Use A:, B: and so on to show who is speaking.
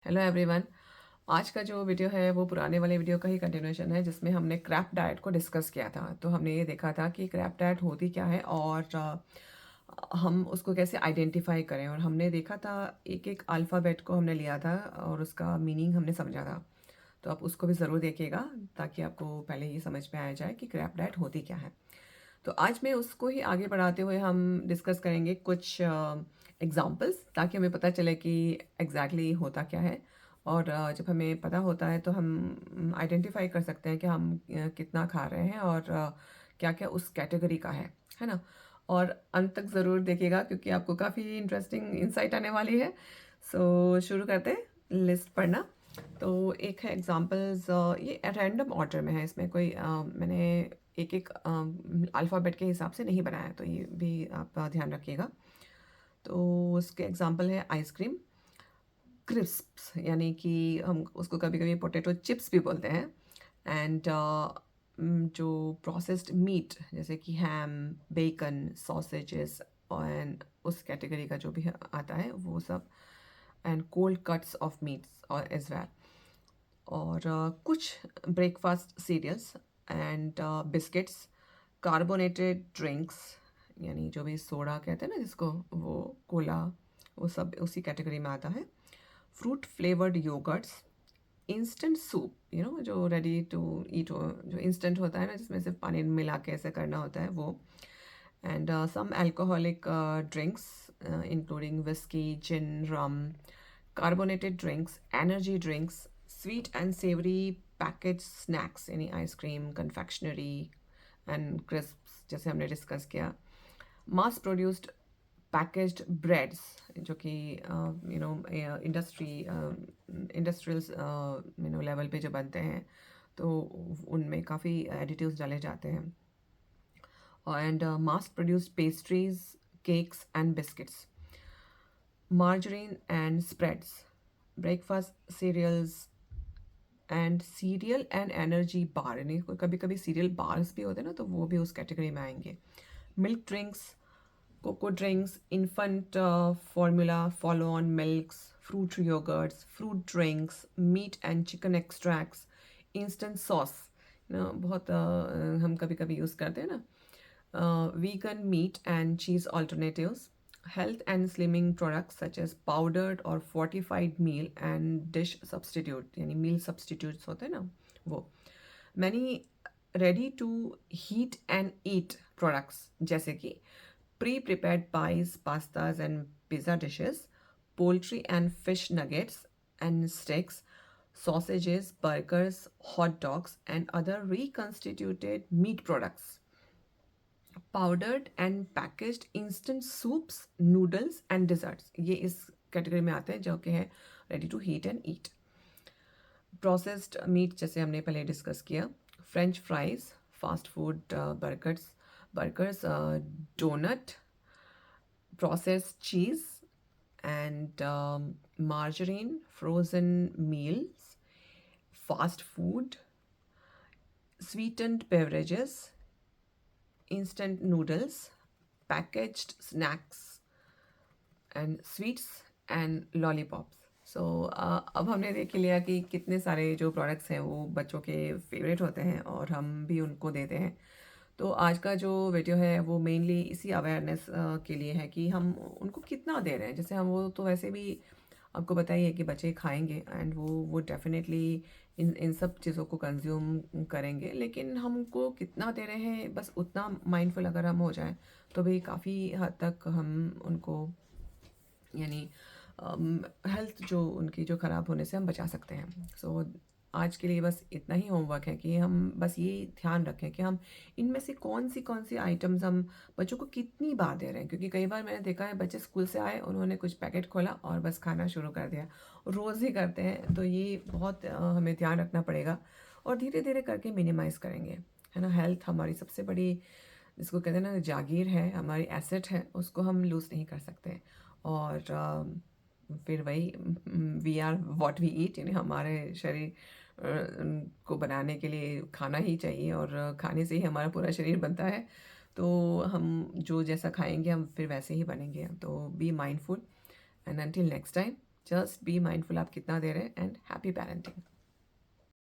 A: Hello everyone. आज का जो वीडियो है वो पुराने वाले वीडियो का ही कंटिन्यूएशन है जिसमें हमने क्रैप डाइट को डिस्कस किया था। तो हमने ये देखा था कि क्रैप डाइट होती क्या है और हम उसको कैसे आइडेंटिफाई करें। और हमने देखा था एक एक अल्फ़ाबेट को हमने लिया था और उसका मीनिंग हमने समझा था। तो आप उसको भी ज़रूर देखिएगा ताकि आपको पहले ये समझ में आ जाए कि क्रैप डाइट होती क्या है। तो आज मैं उसको ही आगे बढ़ाते हुए हम डिस्कस करेंगे कुछ एग्जांपल्स ताकि हमें पता चले कि एग्जैक्टली होता क्या है। और जब हमें पता होता है तो हम आइडेंटिफाई कर सकते हैं कि हम कितना खा रहे हैं और क्या क्या उस कैटेगरी का है ना। और अंत तक ज़रूर देखिएगा क्योंकि आपको काफ़ी इंटरेस्टिंग इंसाइट आने वाली है। सो शुरू करते हैं लिस्ट पढ़ना। तो एक है एग्जांपल्स, ये रैंडम ऑर्डर में है, इसमें कोई मैंने एक एक अल्फ़ाबेट के हिसाब से नहीं बनाया, तो ये भी आप ध्यान रखिएगा। तो उसके एग्जांपल है आइसक्रीम, क्रिस्प्स यानी कि हम उसको कभी-कभी पोटैटो चिप्स भी बोलते हैं, एंड जो प्रोसेस्ड मीट जैसे कि हैम, बेकन, सॉसेजेस एंड उस कैटेगरी का जो भी आता है वो सब, and cold cuts of meats और एज़ वेल। और कुछ breakfast cereals and biscuits, carbonated drinks यानी जो भी सोडा कहते हैं ना जिसको, वो कोला, वो सब उसी कैटेगरी में आता है। Fruit flavoured yoghurts, instant soup जो रेडी टू ईट, जो इंस्टेंट होता है ना जिसमें सिर्फ पानी मिला के ऐसे करना होता है वो। And some alcoholic drinks including whisky, gin, rum, carbonated drinks, energy drinks, sweet and savoury package snacks यानी आइसक्रीम, कन्फेक्शनरी एंड क्रिस्प्स जैसे हमने डिस्कस किया। मास प्रोड्यूस्ड पैकेज्ड ब्रेड्स जो कि इंडस्ट्रियल लेवल पे जो बनते हैं तो उनमें काफ़ी एडिटिव्स डाले जाते हैं। And mass produced pastries, cakes and biscuits, margarine and spreads, breakfast cereals and serial and energy bar यानी कभी कभी सीरियल बार्स भी होते हैं ना तो वो भी उस कैटेगरी में आएंगे। Milk drinks, cocoa drinks, infant formula, follow on milks, fruit yoghurts, fruit drinks, meat and chicken extracts, instant sauce ना बहुत हम कभी कभी यूज़ करते हैं ना। Vegan meat and cheese alternatives, health and slimming products such as powdered or fortified meal and dish substitute यानी meal substitutes होते हैं ना वो। many ready to heat and eat products जैसे कि pre-prepared pies, pastas and pizza dishes, poultry and fish nuggets and steaks, sausages, burgers, hot dogs and other reconstituted meat products, powdered and packaged instant soups, noodles and desserts ये इस category में आते हैं जो कि है ready to heat and eat. Processed meat जैसे हमने पहले डिस्कस किया, French fries, fast food, burgers, doughnut, processed cheese and margarine, frozen meals, fast food, sweetened beverages, instant noodles, packaged snacks and sweets and lollipops. So अब हमने देख लिया कि कितने सारे जो प्रोडक्ट्स हैं वो बच्चों के फेवरेट होते हैं और हम भी उनको देते हैं। तो आज का जो वीडियो है वो मेनली इसी अवेयरनेस के लिए है कि हम उनको कितना दे रहे हैं। जैसे हम वो तो वैसे भी आपको बताइए कि बच्चे खाएंगे एंड वो डेफिनेटली इन इन सब चीज़ों को कंज्यूम करेंगे, लेकिन हमको कितना दे रहे हैं बस उतना माइंडफुल अगर हम हो जाएं तो भी काफ़ी हद तक हम उनको यानी हेल्थ जो उनकी जो ख़राब होने से हम बचा सकते हैं। सो आज के लिए बस इतना ही होमवर्क है कि हम बस ये ध्यान रखें कि हम इनमें से कौन सी आइटम्स हम बच्चों को कितनी बार दे रहे हैं, क्योंकि कई बार मैंने देखा है बच्चे स्कूल से आए, उन्होंने कुछ पैकेट खोला और बस खाना शुरू कर दिया, रोज़ ही करते हैं। तो ये बहुत हमें ध्यान रखना पड़ेगा और धीरे धीरे करके मिनिमाइज़ करेंगे, है ना। हेल्थ हमारी सबसे बड़ी, जिसको कहते हैं ना, जागीर है, हमारी एसेट है, उसको हम लूज़ नहीं कर सकते। और फिर वही we are what we eat यानी हमारे शरीर को बनाने के लिए खाना ही चाहिए और खाने से ही हमारा पूरा शरीर बनता है। तो हम जो जैसा खाएंगे हम फिर वैसे ही बनेंगे। तो be mindful and until next time, just be mindful आप कितना दे रहे हैं एंड हैप्पी पेरेंटिंग।